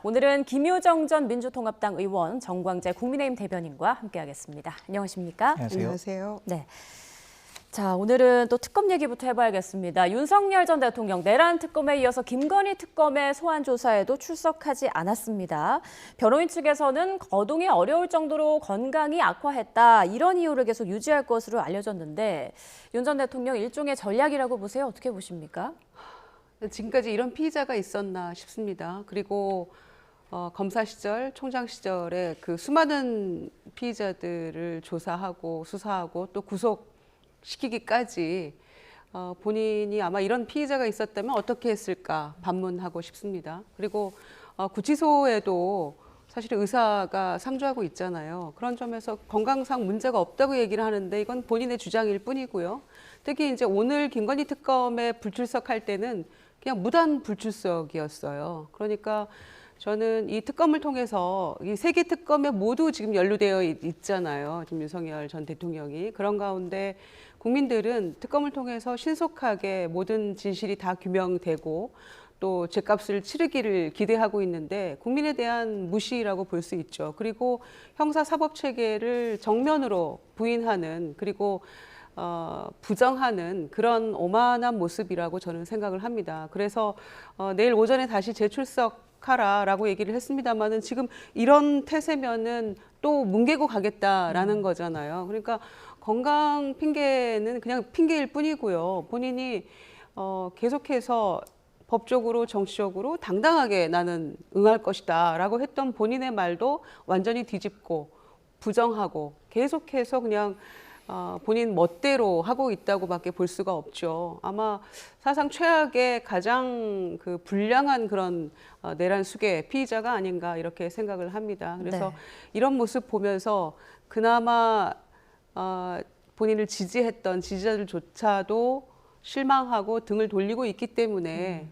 오늘은 김효정 전 민주통합당 의원, 정광재 국민의힘 대변인과 함께하겠습니다. 안녕하십니까? 안녕하세요. 네. 자, 오늘은 또 특검 얘기부터 해봐야겠습니다. 윤석열 전 대통령 내란 특검에 이어서 김건희 특검의 소환 조사에도 출석하지 않았습니다. 변호인 측에서는 거동이 어려울 정도로 건강이 악화했다, 이런 이유를 계속 유지할 것으로 알려졌는데 윤 전 대통령 일종의 전략이라고 보세요. 어떻게 보십니까? 지금까지 이런 피의자가 있었나 싶습니다. 그리고 검사 시절, 총장 시절에 그 수많은 피의자들을 조사하고 수사하고 또 구속시키기까지 본인이 아마 이런 피의자가 있었다면 어떻게 했을까 반문하고 싶습니다. 그리고 구치소에도 사실 의사가 상주하고 있잖아요. 그런 점에서 건강상 문제가 없다고 얘기를 하는데 이건 본인의 주장일 뿐이고요. 특히 이제 오늘 김건희 특검에 불출석할 때는 그냥 무단 불출석이었어요. 그러니까 저는 이 특검을 통해서 이 세 개 특검에 모두 지금 연루되어 있잖아요. 지금 윤석열 전 대통령이. 그런 가운데 국민들은 특검을 통해서 신속하게 모든 진실이 다 규명되고 또 죗값을 치르기를 기대하고 있는데 국민에 대한 무시라고 볼 수 있죠. 그리고 형사사법체계를 정면으로 부인하는, 그리고 부정하는 그런 오만한 모습이라고 저는 생각을 합니다. 그래서 내일 오전에 다시 재출석하라라고 얘기를 했습니다만은 지금 이런 태세면은 또 뭉개고 가겠다라는 거잖아요. 그러니까 건강 핑계는 그냥 핑계일 뿐이고요. 본인이 계속해서 법적으로 정치적으로 당당하게 나는 응할 것이다라고 했던 본인의 말도 완전히 뒤집고 부정하고 계속해서 그냥 본인 멋대로 하고 있다고밖에 볼 수가 없죠. 아마 사상 최악의 가장 그 불량한 그런 내란 수괴 피의자가 아닌가 이렇게 생각을 합니다. 그래서 네. 이런 모습 보면서 그나마 본인을 지지했던 지지자들조차도 실망하고 등을 돌리고 있기 때문에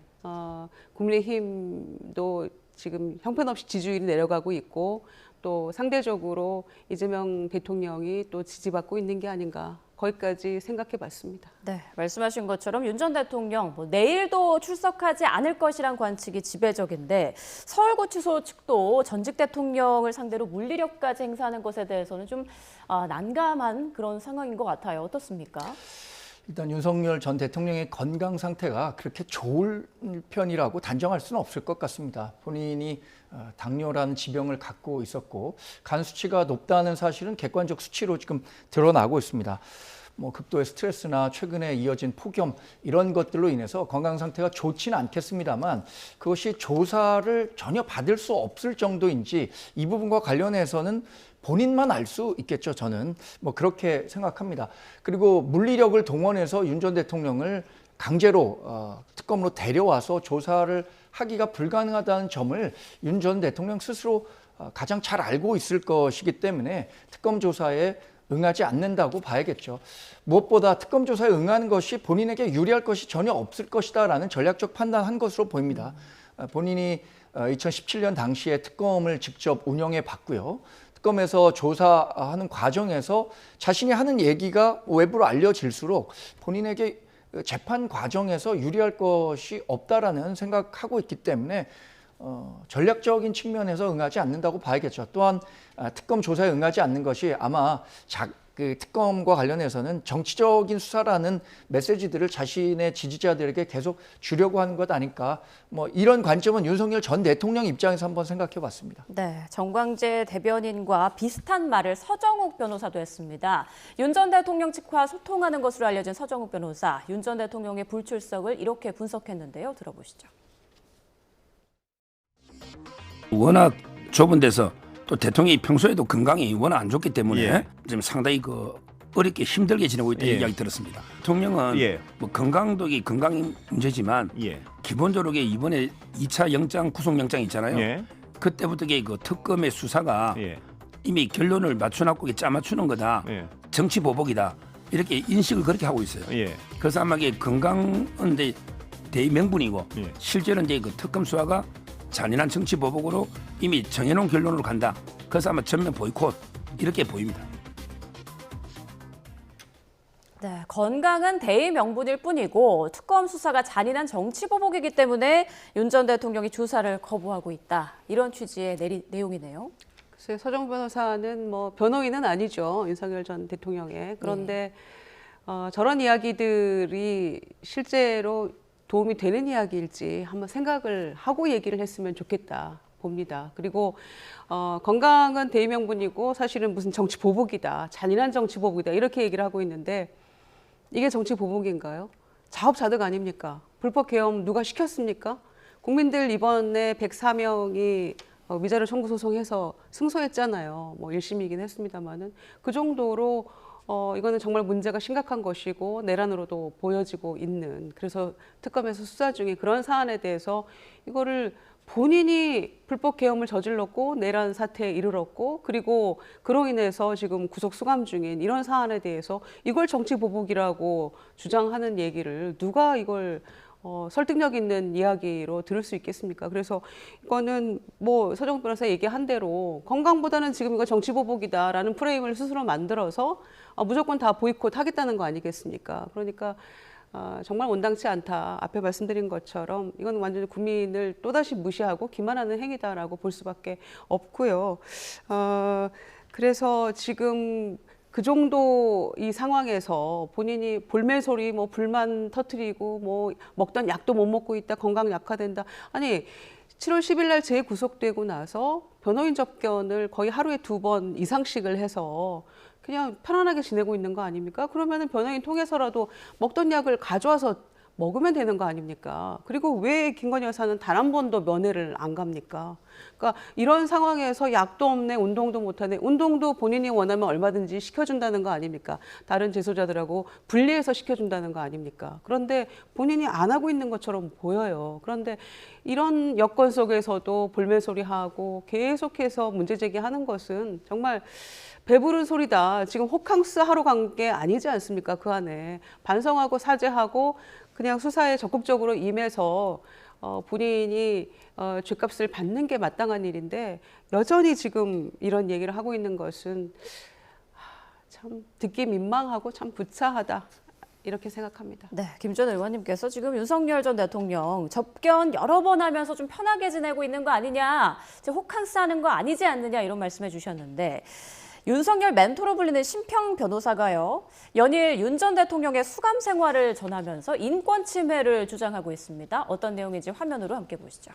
국민의힘도 지금 형편없이 지지율이 내려가고 있고 또 상대적으로 이재명 대통령이 또 지지받고 있는 게 아닌가, 거기까지 생각해 봤습니다. 네, 말씀하신 것처럼 윤 전 대통령 내일도 출석하지 않을 것이란 관측이 지배적인데 서울구치소 측도 전직 대통령을 상대로 물리력까지 행사하는 것에 대해서는 좀 난감한 그런 상황인 것 같아요. 어떻습니까? 일단 윤석열 전 대통령의 건강 상태가 그렇게 좋을 편이라고 단정할 수는 없을 것 같습니다. 본인이 당뇨라는 지병을 갖고 있었고 간 수치가 높다는 사실은 객관적 수치로 지금 드러나고 있습니다. 극도의 스트레스나 최근에 이어진 폭염 이런 것들로 인해서 건강 상태가 좋지는 않겠습니다만 그것이 조사를 전혀 받을 수 없을 정도인지 이 부분과 관련해서는 본인만 알 수 있겠죠. 저는 그렇게 생각합니다. 그리고 물리력을 동원해서 윤 전 대통령을 강제로 특검으로 데려와서 조사를 하기가 불가능하다는 점을 윤 전 대통령 스스로 가장 잘 알고 있을 것이기 때문에 특검 조사에 응하지 않는다고 봐야겠죠. 무엇보다 특검 조사에 응하는 것이 본인에게 유리할 것이 전혀 없을 것이다라는 전략적 판단한 것으로 보입니다. 본인이 2017년 당시에 특검을 직접 운영해 봤고요. 특검에서 조사하는 과정에서 자신이 하는 얘기가 외부로 알려질수록 본인에게 재판 과정에서 유리할 것이 없다라는 생각하고 있기 때문에 전략적인 측면에서 응하지 않는다고 봐야겠죠. 또한 특검 조사에 응하지 않는 것이 아마 그 특검과 관련해서는 정치적인 수사라는 메시지들을 자신의 지지자들에게 계속 주려고 하는 것 아닐까. 이런 관점은 윤석열 전 대통령 입장에서 한번 생각해 봤습니다. 네, 정광재 대변인과 비슷한 말을 서정욱 변호사도 했습니다. 윤 전 대통령 측과 소통하는 것으로 알려진 서정욱 변호사, 윤 전 대통령의 불출석을 이렇게 분석했는데요. 들어보시죠. 워낙 좁은 데서 또 대통령이 평소에도 건강이 워낙 안 좋기 때문에 지금 상당히 어렵게 힘들게 지내고 있다는 이야기 들었습니다. 대통령은 건강이 문제지만 기본적으로 이번에 2차 영장 구속영장 있잖아요. 그때부터 그 특검의 수사가 이미 결론을 맞춰놓고 짜맞추는 거다. 정치 보복이다. 이렇게 인식을 그렇게 하고 있어요. 그래서 아마 건강은 대명분이고 실제로는 그 특검 수사가 잔인한 정치 보복으로 이미 정해놓은 결론으로 간다. 그래서 아마 전면 보이콧 이렇게 보입니다. 네, 건강은 대의 명분일 뿐이고 특검 수사가 잔인한 정치 보복이기 때문에 윤 전 대통령이 조사를 거부하고 있다. 이런 취지의 내용이네요. 글쎄, 서정 변호사는 뭐 변호인은 아니죠. 윤석열 전 대통령의. 그런데 저런 이야기들이 실제로 도움이 되는 이야기일지 한번 생각을 하고 얘기를 했으면 좋겠다 봅니다. 그리고 건강은 대의명분이고 사실은 무슨 정치 보복이다, 잔인한 정치 보복이다 이렇게 얘기를 하고 있는데 이게 정치 보복인가요? 자업자득 아닙니까? 불법 계엄 누가 시켰습니까? 국민들 이번에 104명이 위자료 청구 소송해서 승소했잖아요. 뭐 1심이긴 했습니다만은 그 정도로 이거는 정말 문제가 심각한 것이고 내란으로도 보여지고 있는, 그래서 특검에서 수사 중에 그런 사안에 대해서 이거를 본인이 불법 계엄을 저질렀고 내란 사태에 이르렀고 그리고 그로 인해서 지금 구속 수감 중인 이런 사안에 대해서 이걸 정치 보복이라고 주장하는 얘기를 누가 이걸 설득력 있는 이야기로 들을 수 있겠습니까? 그래서 이거는 뭐 서정 변호사 얘기한 대로 건강보다는 지금 이거 정치 보복이다라는 프레임을 스스로 만들어서 무조건 다 보이콧 하겠다는 거 아니겠습니까? 그러니까 정말 온당치 않다. 앞에 말씀드린 것처럼 이건 완전히 국민을 또다시 무시하고 기만하는 행위다라고 볼 수밖에 없고요. 그래서 지금 그 정도 이 상황에서 본인이 볼매소리 뭐 불만 터뜨리고 뭐 먹던 약도 못 먹고 있다, 건강 약화된다. 아니 7월 10일 날 재구속되고 나서 변호인 접견을 거의 하루에 2번 이상씩을 해서 그냥 편안하게 지내고 있는 거 아닙니까? 그러면은 변호인 통해서라도 먹던 약을 가져와서 먹으면 되는 거 아닙니까? 그리고 왜 김건희 여사는 단 한 번도 면회를 안 갑니까? 그러니까 이런 상황에서 약도 없네, 운동도 못하네, 운동도 본인이 원하면 얼마든지 시켜준다는 거 아닙니까? 다른 재소자들하고 분리해서 시켜준다는 거 아닙니까? 그런데 본인이 안 하고 있는 것처럼 보여요. 그런데 이런 여건 속에서도 볼매소리하고 계속해서 문제 제기하는 것은 정말 배부른 소리다. 지금 호캉스 하러 간 게 아니지 않습니까? 그 안에 반성하고 사죄하고 그냥 수사에 적극적으로 임해서 본인이 죗값을 받는 게 마땅한 일인데 여전히 지금 이런 얘기를 하고 있는 것은 참 듣기 민망하고 참 부차하다. 이렇게 생각합니다. 네, 김 전 의원님께서 지금 윤석열 전 대통령 접견 여러 번 하면서 좀 편하게 지내고 있는 거 아니냐, 호캉스 하는 거 아니지 않느냐 이런 말씀해 주셨는데 윤석열 멘토로 불리는 심평 변호사가요, 연일 윤 전 대통령의 수감 생활을 전하면서 인권 침해를 주장하고 있습니다. 어떤 내용인지 화면으로 함께 보시죠.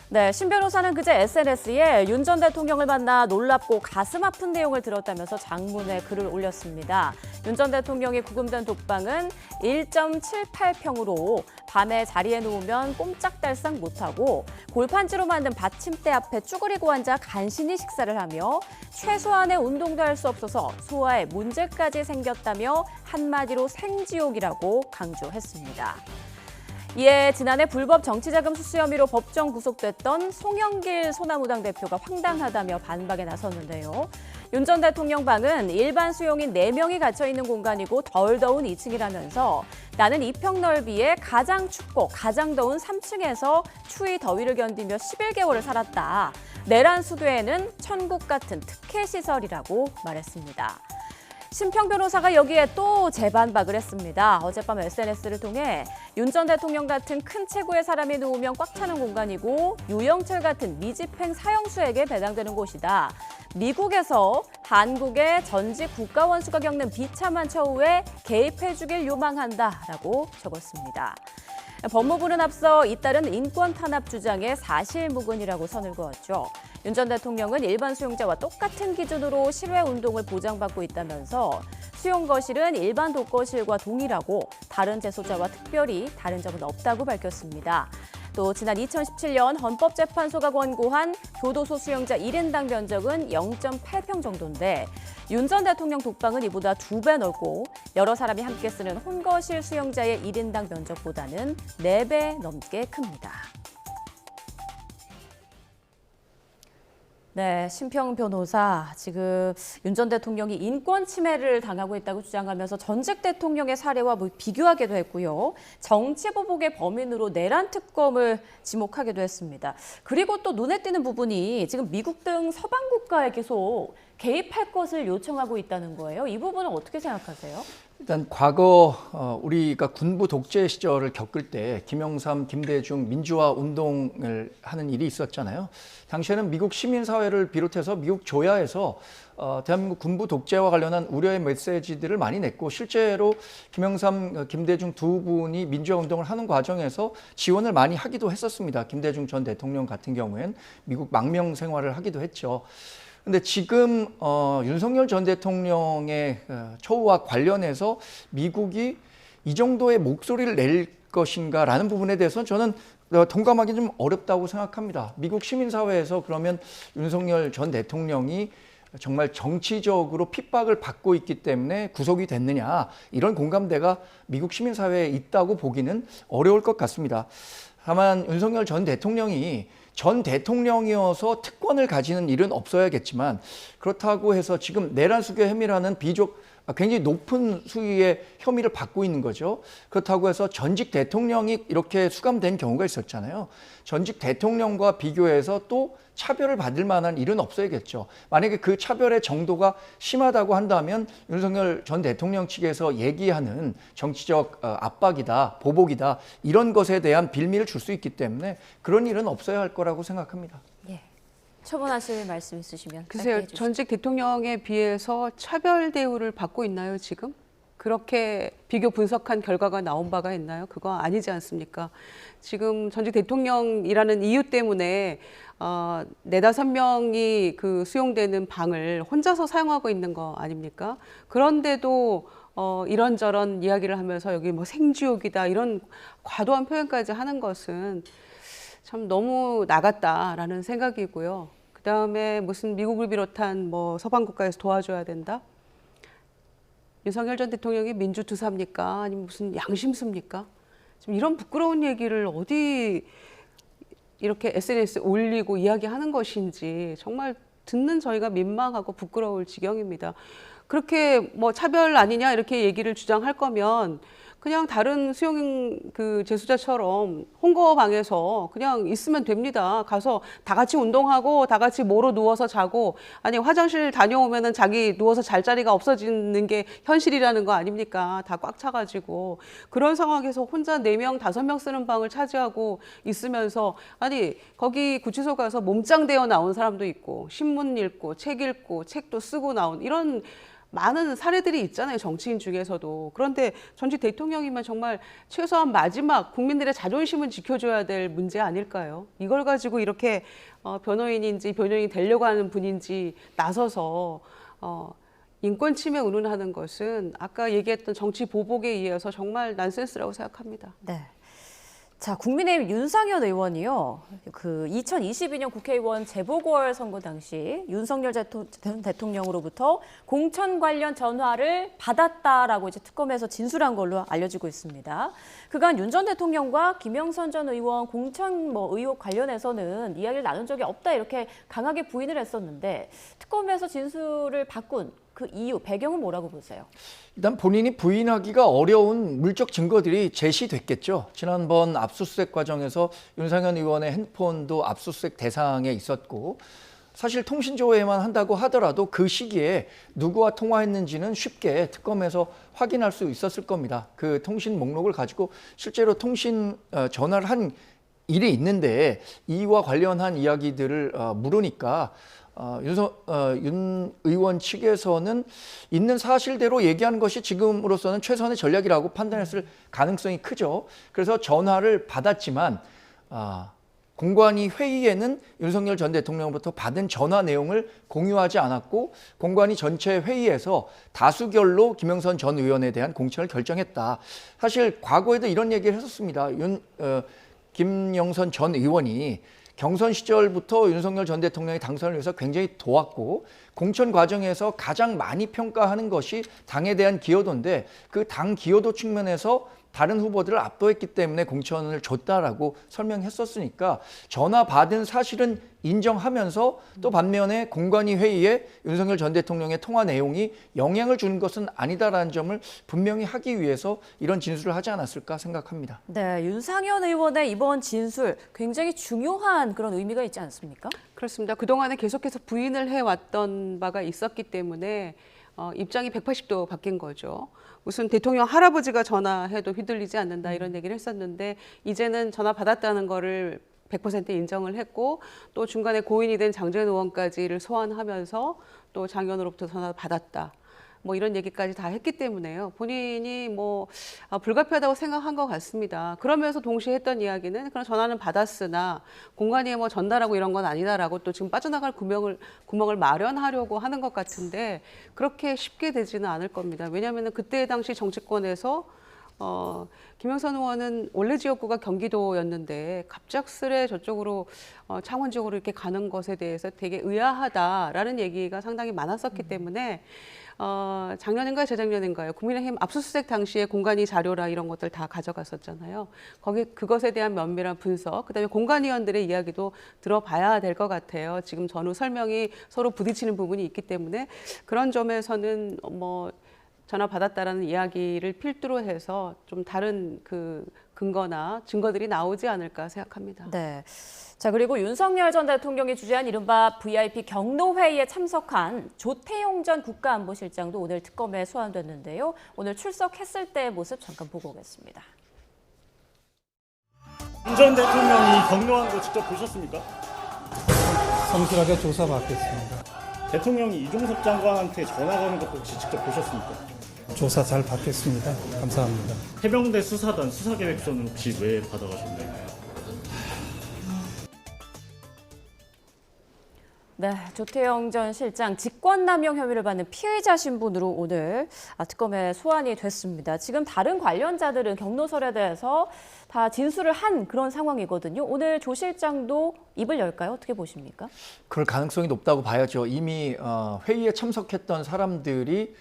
네, 심 변호사는 그제 SNS에 윤 전 대통령을 만나 놀랍고 가슴 아픈 내용을 들었다면서 장문의 글을 올렸습니다. 윤 전 대통령이 구금된 독방은 1.78평으로 밤에 자리에 누우면 꼼짝달싹 못하고 골판지로 만든 받침대 앞에 쭈그리고 앉아 간신히 식사를 하며 최소한의 운동도 할 수 없어서 소화에 문제까지 생겼다며 한마디로 생지옥이라고 강조했습니다. 이에 지난해 불법 정치자금 수수 혐의로 법정 구속됐던 송영길 소나무당 대표가 황당하다며 반박에 나섰는데요. 윤 전 대통령 방은 일반 수용인 4명이 갇혀있는 공간이고 덜 더운 2층이라면서 나는 2평 넓이에 가장 춥고 가장 더운 3층에서 추위 더위를 견디며 11개월을 살았다. 내란 수교에는 천국 같은 특혜 시설이라고 말했습니다. 심평 변호사가 여기에 또 재반박을 했습니다. 어젯밤 SNS를 통해 윤 전 대통령 같은 큰 체구의 사람이 누우면 꽉 차는 공간이고 유영철 같은 미집행 사형수에게 배당되는 곳이다. 미국에서 한국의 전직 국가원수가 겪는 비참한 처우에 개입해주길 요망한다라고 적었습니다. 법무부는 앞서 잇따른 인권 탄압 주장에 사실무근이라고 선을 그었죠. 윤 전 대통령은 일반 수용자와 똑같은 기준으로 실외 운동을 보장받고 있다면서 수용 거실은 일반 독거실과 동일하고 다른 재소자와 특별히 다른 점은 없다고 밝혔습니다. 또 지난 2017년 헌법재판소가 권고한 교도소 수용자 1인당 면적은 0.8평 정도인데 윤 전 대통령 독방은 이보다 2배 넓고 여러 사람이 함께 쓰는 혼거실 수용자의 1인당 면적보다는 4배 넘게 큽니다. 네, 심평 변호사, 지금 윤 전 대통령이 인권 침해를 당하고 있다고 주장하면서 전직 대통령의 사례와 비교하기도 했고요. 정치 보복의 범인으로 내란 특검을 지목하기도 했습니다. 그리고 또 눈에 띄는 부분이 지금 미국 등 서방 국가에 계속 개입할 것을 요청하고 있다는 거예요. 이 부분은 어떻게 생각하세요? 일단 과거 우리가 군부 독재 시절을 겪을 때 김영삼, 김대중 민주화 운동을 하는 일이 있었잖아요. 당시에는 미국 시민사회를 비롯해서 미국 조야에서 대한민국 군부 독재와 관련한 우려의 메시지들을 많이 냈고 실제로 김영삼, 김대중 두 분이 민주화 운동을 하는 과정에서 지원을 많이 하기도 했었습니다. 김대중 전 대통령 같은 경우엔 미국 망명 생활을 하기도 했죠. 근데 지금 윤석열 전 대통령의 처우와 관련해서 미국이 이 정도의 목소리를 낼 것인가라는 부분에 대해서는 저는 동감하기 좀 어렵다고 생각합니다. 미국 시민사회에서 그러면 윤석열 전 대통령이 정말 정치적으로 핍박을 받고 있기 때문에 구속이 됐느냐, 이런 공감대가 미국 시민사회에 있다고 보기는 어려울 것 같습니다. 다만 윤석열 전 대통령이 전 대통령이어서 특권을 가지는 일은 없어야겠지만, 그렇다고 해서 지금 내란 수교 혐의라는 굉장히 높은 수위의 혐의를 받고 있는 거죠. 그렇다고 해서 전직 대통령이 이렇게 수감된 경우가 있었잖아요. 전직 대통령과 비교해서 또 차별을 받을 만한 일은 없어야겠죠. 만약에 그 차별의 정도가 심하다고 한다면 윤석열 전 대통령 측에서 얘기하는 정치적 압박이다, 보복이다, 이런 것에 대한 빌미를 줄 수 있기 때문에 그런 일은 없어야 할 거라고 생각합니다. 예. 처분하실 말씀 있으시면 글쎄요, 전직 대통령에 비해서 차별 대우를 받고 있나요, 지금? 그렇게 비교 분석한 결과가 나온 바가 있나요? 그거 아니지 않습니까? 지금 전직 대통령이라는 이유 때문에 4~5명이 그 수용되는 방을 혼자서 사용하고 있는 거 아닙니까? 그런데도 이런저런 이야기를 하면서 여기 뭐 생지옥이다, 이런 과도한 표현까지 하는 것은 참 너무 나갔다라는 생각이고요. 그 다음에 무슨 미국을 비롯한 뭐 서방 국가에서 도와줘야 된다? 윤석열 전 대통령이 민주투사입니까? 아니면 무슨 양심수입니까? 지금 이런 부끄러운 얘기를 어디 이렇게 SNS에 올리고 이야기하는 것인지 정말 듣는 저희가 민망하고 부끄러울 지경입니다. 그렇게 뭐 차별 아니냐 이렇게 얘기를 주장할 거면 그냥 다른 수용 그 재수자처럼 홍거방에서 그냥 있으면 됩니다. 가서 다 같이 운동하고 다 같이 모로 누워서 자고, 아니 화장실 다녀오면은 자기 누워서 잘 자리가 없어지는 게 현실이라는 거 아닙니까? 다 꽉 차가지고 그런 상황에서 혼자 4명, 5명 쓰는 방을 차지하고 있으면서, 아니 거기 구치소 가서 몸짱 되어 나온 사람도 있고 신문 읽고 책 읽고 책도 쓰고 나온 이런 많은 사례들이 있잖아요, 정치인 중에서도. 그런데 전직 대통령이면 정말 최소한 마지막 국민들의 자존심은 지켜줘야 될 문제 아닐까요? 이걸 가지고 이렇게 변호인인지 변호인이 되려고 하는 분인지 나서서 인권 침해 운운하는 것은 아까 얘기했던 정치 보복에 의해서 정말 난센스라고 생각합니다. 네. 자, 국민의힘 윤상현 의원이요. 그 2022년 국회의원 재보궐선거 당시 윤석열 전 대통령으로부터 공천 관련 전화를 받았다라고 이제 특검에서 진술한 걸로 알려지고 있습니다. 그간 윤 전 대통령과 김영선 전 의원 공천 의혹 관련해서는 이야기를 나눈 적이 없다, 이렇게 강하게 부인을 했었는데 특검에서 진술을 바꾼 그 이유, 배경은 뭐라고 보세요? 일단 본인이 부인하기가 어려운 물적 증거들이 제시됐겠죠. 지난번 압수수색 과정에서 윤상현 의원의 핸드폰도 압수수색 대상에 있었고, 사실 통신조회만 한다고 하더라도 그 시기에 누구와 통화했는지는 쉽게 특검에서 확인할 수 있었을 겁니다. 그 통신 목록을 가지고 실제로 통신 전화를 한 일이 있는데 이와 관련한 이야기들을 물으니까 윤 의원 측에서는 있는 사실대로 얘기하는 것이 지금으로서는 최선의 전략이라고 판단했을 가능성이 크죠. 그래서 전화를 받았지만 공관위 회의에는 윤석열 전 대통령부터 받은 전화 내용을 공유하지 않았고, 공관위 전체 회의에서 다수결로 김영선 전 의원에 대한 공천을 결정했다. 사실 과거에도 이런 얘기를 했었습니다. 김영선 전 의원이 경선 시절부터 윤석열 전 대통령의 당선을 위해서 굉장히 도왔고, 공천 과정에서 가장 많이 평가하는 것이 당에 대한 기여도인데, 그 당 기여도 측면에서 다른 후보들을 압도했기 때문에 공천을 줬다라고 설명했었으니까 전화 받은 사실은 인정하면서 또 반면에 공관위 회의에 윤석열 전 대통령의 통화 내용이 영향을 주는 것은 아니다라는 점을 분명히 하기 위해서 이런 진술을 하지 않았을까 생각합니다. 네, 윤상현 의원의 이번 진술 굉장히 중요한 그런 의미가 있지 않습니까? 그렇습니다. 그동안에 계속해서 부인을 해왔던 바가 있었기 때문에 입장이 180도 바뀐 거죠. 무슨 대통령 할아버지가 전화해도 휘둘리지 않는다 이런 얘기를 했었는데 이제는 전화 받았다는 거를 100% 인정을 했고 또 중간에 고인이 된 장재현 의원까지를 소환하면서 또 장의원으로부터 전화 받았다. 뭐 이런 얘기까지 다 했기 때문에요. 본인이 뭐 불가피하다고 생각한 것 같습니다. 그러면서 동시에 했던 이야기는 그런 전화는 받았으나 공관위에 뭐 전달하고 이런 건 아니다라고 또 지금 빠져나갈 구멍을 마련하려고 하는 것 같은데 그렇게 쉽게 되지는 않을 겁니다. 왜냐하면 그때 당시 정치권에서 김영선 의원은 원래 지역구가 경기도였는데 갑작스레 저쪽으로 창원 지역으로 이렇게 가는 것에 대해서 되게 의아하다라는 얘기가 상당히 많았었기 때문에 작년인가요, 재작년인가요? 국민의힘 압수수색 당시에 공관위 자료라 이런 것들 다 가져갔었잖아요. 그것에 대한 면밀한 분석, 그다음에 공관위원들의 이야기도 들어봐야 될 것 같아요. 지금 전후 설명이 서로 부딪히는 부분이 있기 때문에 그런 점에서는 뭐 전화 받았다라는 이야기를 필두로 해서 좀 다른 그 근거나 증거들이 나오지 않을까 생각합니다. 네. 자, 그리고 윤석열 전 대통령이 주재한 이른바 VIP 경로회의에 참석한 조태용 전 국가안보실장도 오늘 특검에 소환됐는데요. 오늘 출석했을 때의 모습 잠깐 보고 오겠습니다. 윤 전 대통령이 경로한 거 직접 보셨습니까? 성실하게 조사받겠습니다. 대통령이 이종섭 장관한테 전화 거는 것도 혹시 직접 보셨습니까? 조사 잘 받겠습니다. 감사합니다. 해병대 수사단 수사계획서는 혹시 왜 받아가셨나요? 네, 조태영 전 실장 직권남용 혐의를 받는 피의자 신분으로 오늘 특검에 소환이 됐습니다. 지금 다른 관련자들은 경로설에 대해서 다 진술을 한 그런 상황이거든요. 오늘 조 실장도 입을 열까요? 어떻게 보십니까? 그럴 가능성이 높다고 봐야죠. 이미 회의에 참석했던 사람들이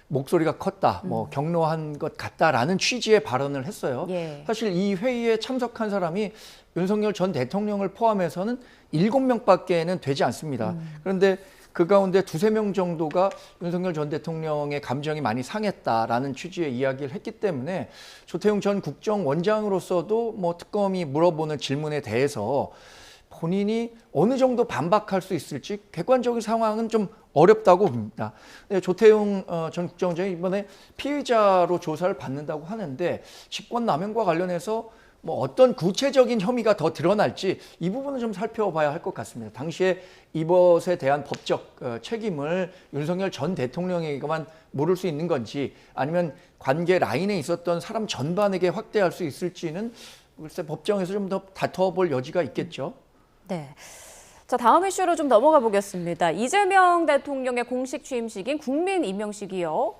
목소리가 컸다, 뭐 경로한 것 같다라는 취지의 발언을 했어요. 예. 사실 이 회의에 참석한 사람이 윤석열 전 대통령을 포함해서는 7명밖에는 되지 않습니다. 그런데 그 가운데 2~3명 정도가 윤석열 전 대통령의 감정이 많이 상했다라는 취지의 이야기를 했기 때문에 조태용 전 국정원장으로서도 뭐 특검이 물어보는 질문에 대해서 본인이 어느 정도 반박할 수 있을지 객관적인 상황은 좀 어렵다고 봅니다. 조태용 전 국정원장이 이번에 피의자로 조사를 받는다고 하는데 직권남용과 관련해서 뭐 어떤 구체적인 혐의가 더 드러날지 이 부분은 좀 살펴봐야 할 것 같습니다. 당시에 이것에 대한 법적 책임을 윤석열 전 대통령에게만 물을 수 있는 건지 아니면 관계 라인에 있었던 사람 전반에게 확대할 수 있을지는 글쎄 법정에서 좀 더 다퉈볼 여지가 있겠죠. 네. 자, 다음 이슈로 좀 넘어가 보겠습니다. 이재명 대통령의 공식 취임식인 국민 임명식이요.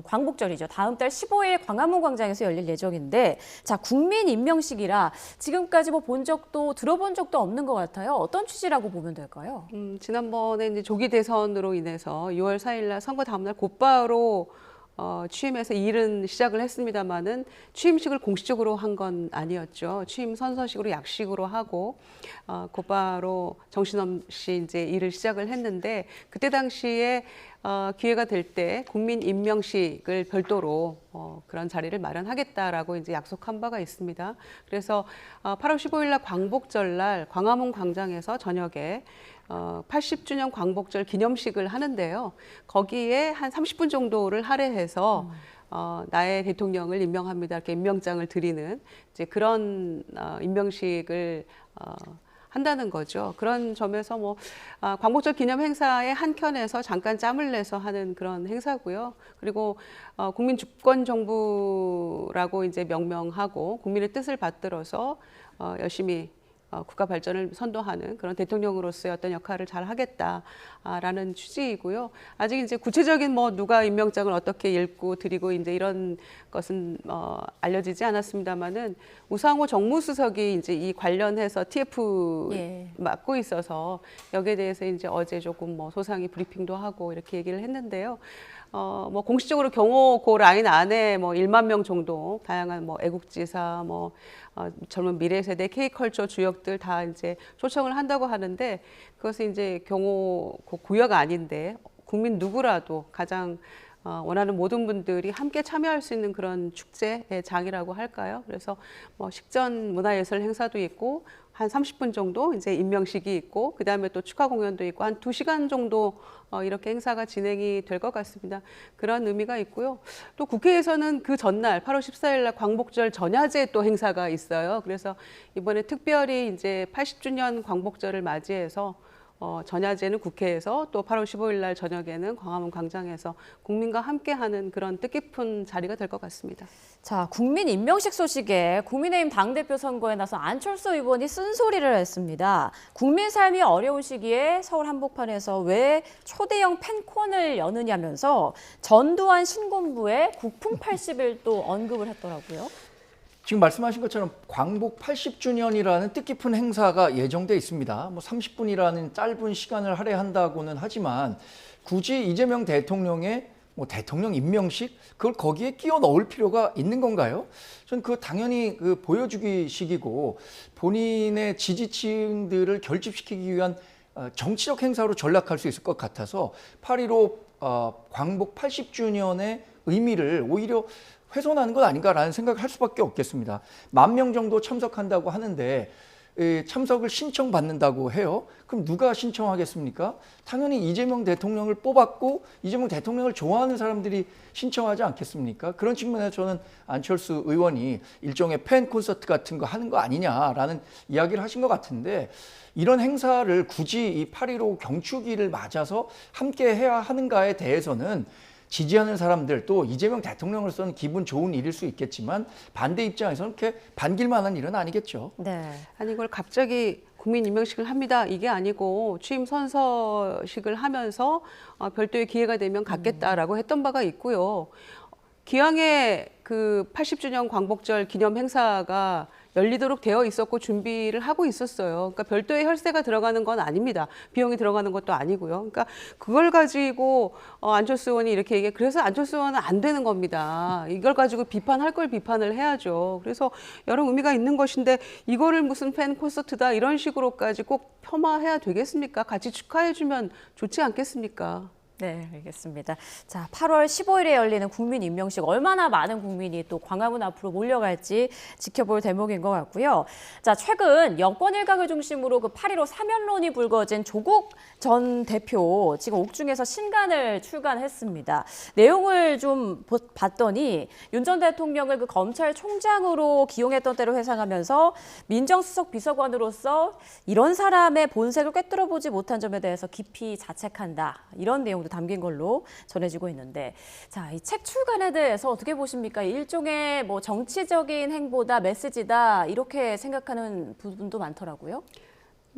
광복절이죠. 다음 달 15일 광화문 광장에서 열릴 예정인데, 자, 국민 임명식이라 지금까지 뭐 본 적도 들어본 적도 없는 것 같아요. 어떤 취지라고 보면 될까요? 지난번에 이제 조기 대선으로 인해서 6월 4일날 선거 다음날 곧바로 취임해서 일은 시작을 했습니다마는 취임식을 공식적으로 한 건 아니었죠. 취임 선서식으로 약식으로 하고 곧바로 정신없이 이제 일을 시작을 했는데 그때 당시에 기회가 될 때 국민 임명식을 별도로 그런 자리를 마련하겠다라고 이제 약속한 바가 있습니다. 그래서 8월 15일날 광복절날 광화문 광장에서 저녁에 80주년 광복절 기념식을 하는데요. 거기에 한 30분 정도를 할애해서 나의 대통령을 임명합니다. 이렇게 임명장을 드리는 이제 그런 임명식을 한다는 거죠. 그런 점에서 뭐 광복절 기념 행사의 한 켠에서 잠깐 짬을 내서 하는 그런 행사고요. 그리고 국민 주권 정부라고 이제 명명하고 국민의 뜻을 받들어서 열심히 국가 발전을 선도하는 그런 대통령으로서의 어떤 역할을 잘 하겠다라는 취지이고요. 아직 이제 구체적인 뭐 누가 임명장을 어떻게 읽고 드리고 이제 이런 것은 알려지지 않았습니다만은 우상호 정무수석이 이제 이 관련해서 TF 맡고 있어서 여기에 대해서 이제 어제 조금 뭐 소상히 브리핑도 하고 이렇게 얘기를 했는데요. 뭐 공식적으로 경호 그 라인 안에 뭐 1만 명 정도 다양한 뭐 애국지사 젊은 미래 세대 K컬처 주역들 다 이제 초청을 한다고 하는데 그것은 이제 경호 그 구역 아닌데 국민 누구라도 가장 원하는 모든 분들이 함께 참여할 수 있는 그런 축제의 장이라고 할까요? 그래서 뭐 식전 문화예술 행사도 있고 한 30분 정도 이제 임명식이 있고 그다음에 또 축하 공연도 있고 한 2시간 정도 이렇게 행사가 진행이 될 것 같습니다. 그런 의미가 있고요. 또 국회에서는 그 전날 8월 14일 날 광복절 전야제 또 행사가 있어요. 그래서 이번에 특별히 이제 80주년 광복절을 맞이해서 전야제는 국회에서 또 8월 15일 날 저녁에는 광화문 광장에서 국민과 함께하는 그런 뜻깊은 자리가 될 것 같습니다. 자, 국민 임명식 소식에 국민의힘 당대표 선거에 나선 안철수 의원이 쓴소리를 했습니다. 국민 삶이 어려운 시기에 서울 한복판에서 왜 초대형 팬콘을 여느냐면서 전두환 신군부의 국풍 80일 또 언급을 했더라고요. 지금 말씀하신 것처럼 광복 80주년이라는 뜻깊은 행사가 예정돼 있습니다. 뭐 30분이라는 짧은 시간을 할애한다고는 하지만 굳이 이재명 대통령의 뭐 대통령 임명식 그걸 거기에 끼워 넣을 필요가 있는 건가요? 전 그 당연히 그 보여주기식이고 본인의 지지층들을 결집시키기 위한 정치적 행사로 전락할 수 있을 것 같아서 8.15 광복 80주년의 의미를 오히려 훼손하는 것 아닌가라는 생각을 할 수밖에 없겠습니다. 10,000명 정도 참석한다고 하는데 참석을 신청받는다고 해요. 그럼 누가 신청하겠습니까? 당연히 이재명 대통령을 뽑았고 이재명 대통령을 좋아하는 사람들이 신청하지 않겠습니까? 그런 측면에서 저는 안철수 의원이 일종의 팬 콘서트 같은 거 하는 거 아니냐라는 이야기를 하신 것 같은데 이런 행사를 굳이 이 8.15 경축일을 맞아서 함께 해야 하는가에 대해서는 지지하는 사람들 또 이재명 대통령으로서는 기분 좋은 일일 수 있겠지만 반대 입장에서는 그렇게 반길 만한 일은 아니겠죠. 네. 아니 이걸 갑자기 국민 임명식을 합니다. 이게 아니고 취임 선서식을 하면서 별도의 기회가 되면 갖겠다라고 했던 바가 있고요. 기왕에 그 80주년 광복절 기념 행사가 열리도록 되어 있었고 준비를 하고 있었어요. 그러니까 별도의 혈세가 들어가는 건 아닙니다. 비용이 들어가는 것도 아니고요. 그러니까 그걸 가지고 안철수 의원이 이렇게 얘기해. 그래서 안철수 의원은 안 되는 겁니다. 이걸 가지고 비판할 걸 비판을 해야죠. 그래서 여러 의미가 있는 것인데 이거를 무슨 팬 콘서트다 이런 식으로까지 꼭 폄하해야 되겠습니까? 같이 축하해주면 좋지 않겠습니까? 네, 알겠습니다. 자, 8월 15일에 열리는 국민 임명식 얼마나 많은 국민이 또 광화문 앞으로 몰려갈지 지켜볼 대목인 것 같고요. 자, 최근 여권 일각을 중심으로 그 8.15 사면론이 불거진 조국 전 대표 지금 옥중에서 신간을 출간했습니다. 내용을 좀 봤더니 윤 전 대통령을 그 검찰총장으로 기용했던 때로 회상하면서 민정수석 비서관으로서 이런 사람의 본색을 꿰뚫어 보지 못한 점에 대해서 깊이 자책한다. 이런 내용도 담긴 걸로 전해지고 있는데, 자, 이 책 출간에 대해서 어떻게 보십니까? 일종의 뭐 정치적인 행보다 메시지다 이렇게 생각하는 부분도 많더라고요.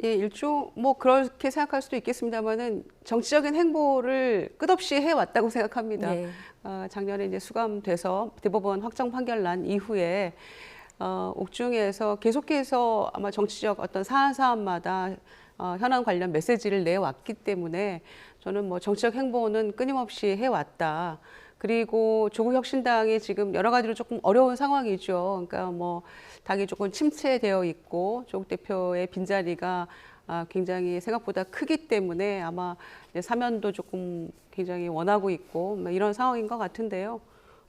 예, 일종 뭐 그렇게 생각할 수도 있겠습니다만은 정치적인 행보를 끝없이 해왔다고 생각합니다. 네. 작년에 이제 수감돼서 대법원 확정 판결 난 이후에 옥중에서 계속해서 아마 정치적 어떤 사안마다 현안 관련 메시지를 내왔기 때문에 저는 뭐 정치적 행보는 끊임없이 해왔다. 그리고 조국혁신당이 지금 여러 가지로 조금 어려운 상황이죠. 그러니까 뭐 당이 조금 침체되어 있고 조국 대표의 빈자리가 굉장히 생각보다 크기 때문에 아마 사면도 조금 굉장히 원하고 있고 이런 상황인 것 같은데요.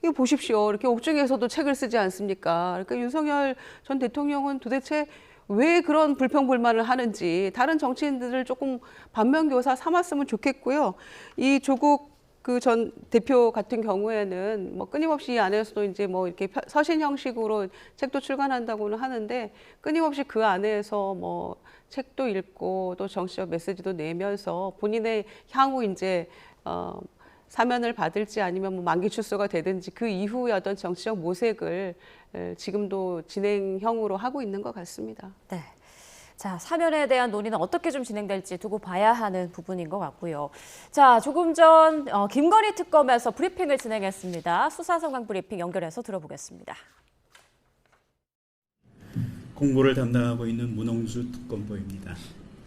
이거 보십시오. 이렇게 옥중에서도 책을 쓰지 않습니까? 그러니까 윤석열 전 대통령은 도대체 왜 그런 불평불만을 하는지 다른 정치인들을 조금 반면교사 삼았으면 좋겠고요. 이 조국 그 전 대표 같은 경우에는 뭐 끊임없이 이 안에서도 이제 뭐 이렇게 서신 형식으로 책도 출간한다고는 하는데 끊임없이 그 안에서 뭐 책도 읽고 또 정치적 메시지도 내면서 본인의 향후 이제 사면을 받을지 아니면 뭐 만기 출소가 되든지 그 이후의 어떤 정치적 모색을 지금도 진행형으로 하고 있는 것 같습니다. 네. 자, 사면에 대한 논의는 어떻게 좀 진행될지 두고 봐야 하는 부분인 것 같고요. 자, 조금 전 김건희 특검에서 브리핑을 진행했습니다. 수사 상황 브리핑 연결해서 들어보겠습니다. 공보를 담당하고 있는 문홍주 특검보입니다.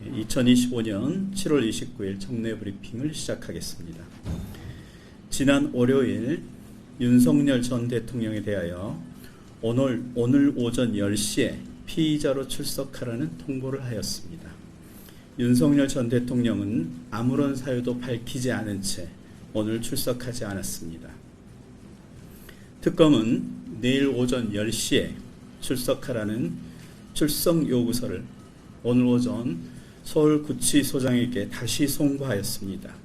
2025년 7월 29일 정례 브리핑을 시작하겠습니다. 지난 월요일 윤석열 전 대통령에 대하여 오늘 오전 10시에 피의자로 출석하라는 통보를 하였습니다. 윤석열 전 대통령은 아무런 사유도 밝히지 않은 채 오늘 출석하지 않았습니다. 특검은 내일 오전 10시에 출석하라는 출석 요구서를 오늘 오전 서울구치소장에게 다시 송부하였습니다.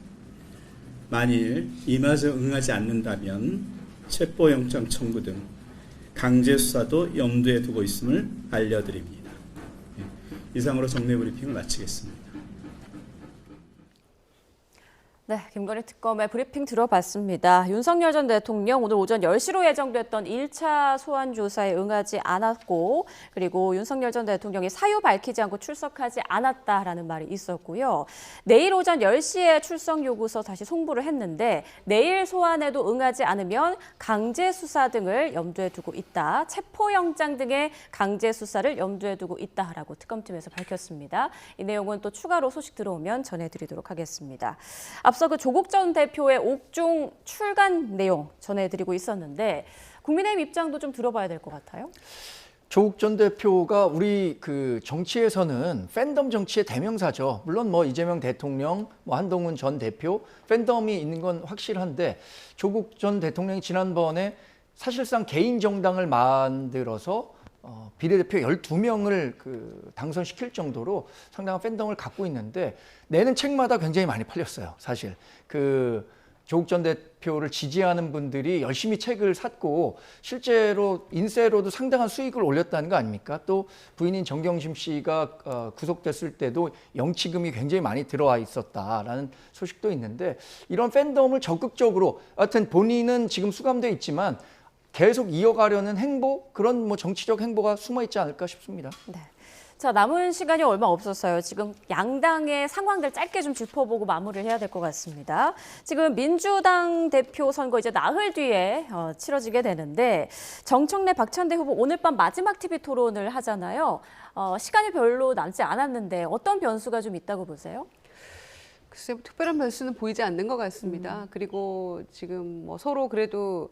만일 이마저 응하지 않는다면 체포영장 청구 등 강제 수사도 염두에 두고 있음을 알려드립니다. 이상으로 정례 브리핑을 마치겠습니다. 네, 김건희 특검의 브리핑 들어봤습니다. 윤석열 전 대통령 오늘 오전 10시로 예정됐던 1차 소환 조사에 응하지 않았고, 그리고 윤석열 전 대통령이 사유 밝히지 않고 출석하지 않았다라는 말이 있었고요. 내일 오전 10시에 출석 요구서 다시 송부를 했는데 내일 소환에도 응하지 않으면 강제 수사 등을 염두에 두고 있다. 체포영장 등의 강제 수사를 염두에 두고 있다라고 특검팀에서 밝혔습니다. 이 내용은 또 추가로 소식 들어오면 전해드리도록 하겠습니다. 앞서 그 조국 전 대표의 옥중 출간 내용 전해드리고 있었는데 국민의힘 입장도 좀 들어봐야 될 것 같아요. 조국 전 대표가 우리 그 정치에서는 팬덤 정치의 대명사죠. 물론 뭐 이재명 대통령, 뭐 한동훈 전 대표 팬덤이 있는 건 확실한데 조국 전 대통령이 지난번에 사실상 개인 정당을 만들어서 비례대표 12명을 당선시킬 정도로 상당한 팬덤을 갖고 있는데 내는 책마다 굉장히 많이 팔렸어요. 사실 조국 전 대표를 지지하는 분들이 열심히 책을 샀고 실제로 인세로도 상당한 수익을 올렸다는 거 아닙니까? 또 부인인 정경심 씨가 구속됐을 때도 영치금이 굉장히 많이 들어와 있었다라는 소식도 있는데 이런 팬덤을 적극적으로 하여튼 본인은 지금 수감돼 있지만 계속 이어가려는 행보, 그런 뭐 정치적 행보가 숨어 있지 않을까 싶습니다. 네. 자, 남은 시간이 얼마 없었어요. 지금 양당의 상황들 짧게 좀 짚어보고 마무리를 해야 될 것 같습니다. 지금 민주당 대표 선거 이제 나흘 뒤에 치러지게 되는데 정청래 박찬대 후보 오늘 밤 마지막 TV 토론을 하잖아요. 시간이 별로 남지 않았는데 어떤 변수가 좀 있다고 보세요? 글쎄, 특별한 변수는 보이지 않는 것 같습니다. 그리고 지금 뭐 서로 그래도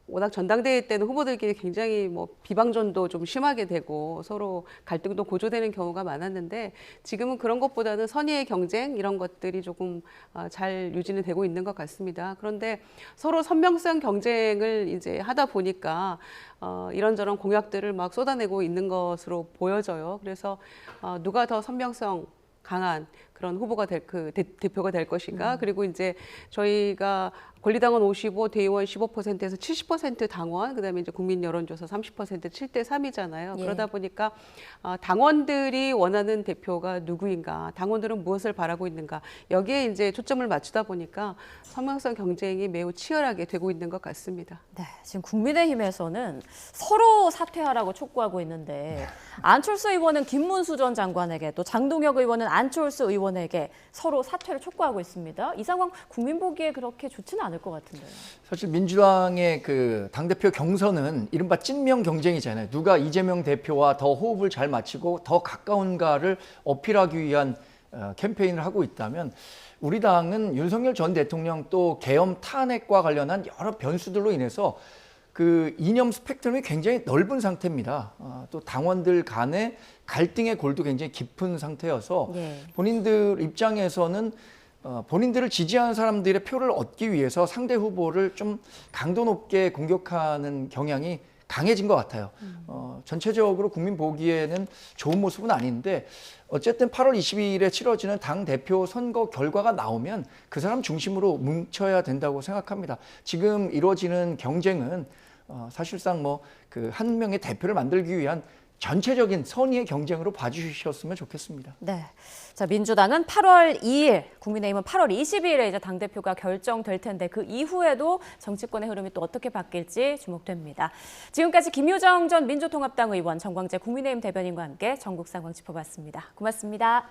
워낙 전당대회 때는 후보들끼리 굉장히 뭐 비방전도 좀 심하게 되고 서로 갈등도 고조되는 경우가 많았는데 지금은 그런 것보다는 선의의 경쟁 이런 것들이 조금 잘 유지는 되고 있는 것 같습니다. 그런데 서로 선명성 경쟁을 이제 하다 보니까 이런저런 공약들을 막 쏟아내고 있는 것으로 보여져요. 그래서 누가 더 선명성 강한 그런 후보가 대표가 될 것인가. 그리고 이제 저희가 권리당원 55, 대의원 15%에서 70% 당원, 그다음에 이제 국민 여론조사 30% 7대3이잖아요. 예. 그러다 보니까 당원들이 원하는 대표가 누구인가, 당원들은 무엇을 바라고 있는가, 여기에 이제 초점을 맞추다 보니까 선명성 경쟁이 매우 치열하게 되고 있는 것 같습니다. 네, 지금 국민의힘에서는 서로 사퇴하라고 촉구하고 있는데 안철수 의원은 김문수 전 장관에게 또 장동혁 의원은 안철수 의원에게 서로 사퇴를 촉구하고 있습니다. 이 상황 국민 보기에 그렇게 좋지는 않을 것 같은데요. 사실 민주당의 당대표 경선은 이른바 찐명 경쟁이잖아요. 누가 이재명 대표와 더 호흡을 잘 맞추고 더 가까운가를 어필하기 위한 캠페인을 하고 있다면 우리 당은 윤석열 전 대통령 또 계엄 탄핵과 관련한 여러 변수들로 인해서 이념 스펙트럼이 굉장히 넓은 상태입니다. 또 당원들 간의 갈등의 골도 굉장히 깊은 상태여서 예. 본인들 입장에서는 본인들을 지지하는 사람들의 표를 얻기 위해서 상대 후보를 좀 강도 높게 공격하는 경향이 강해진 것 같아요. 전체적으로 국민 보기에는 좋은 모습은 아닌데 어쨌든 8월 22일에 치러지는 당대표 선거 결과가 나오면 그 사람 중심으로 뭉쳐야 된다고 생각합니다. 지금 이루어지는 경쟁은 사실상 한 명의 대표를 만들기 위한 전체적인 선의의 경쟁으로 봐주셨으면 좋겠습니다. 네. 자, 민주당은 8월 2일, 국민의힘은 8월 22일에 이제 당대표가 결정될 텐데 그 이후에도 정치권의 흐름이 또 어떻게 바뀔지 주목됩니다. 지금까지 김유정 전 민주통합당 의원, 정광재 국민의힘 대변인과 함께 전국 상황 짚어봤습니다. 고맙습니다.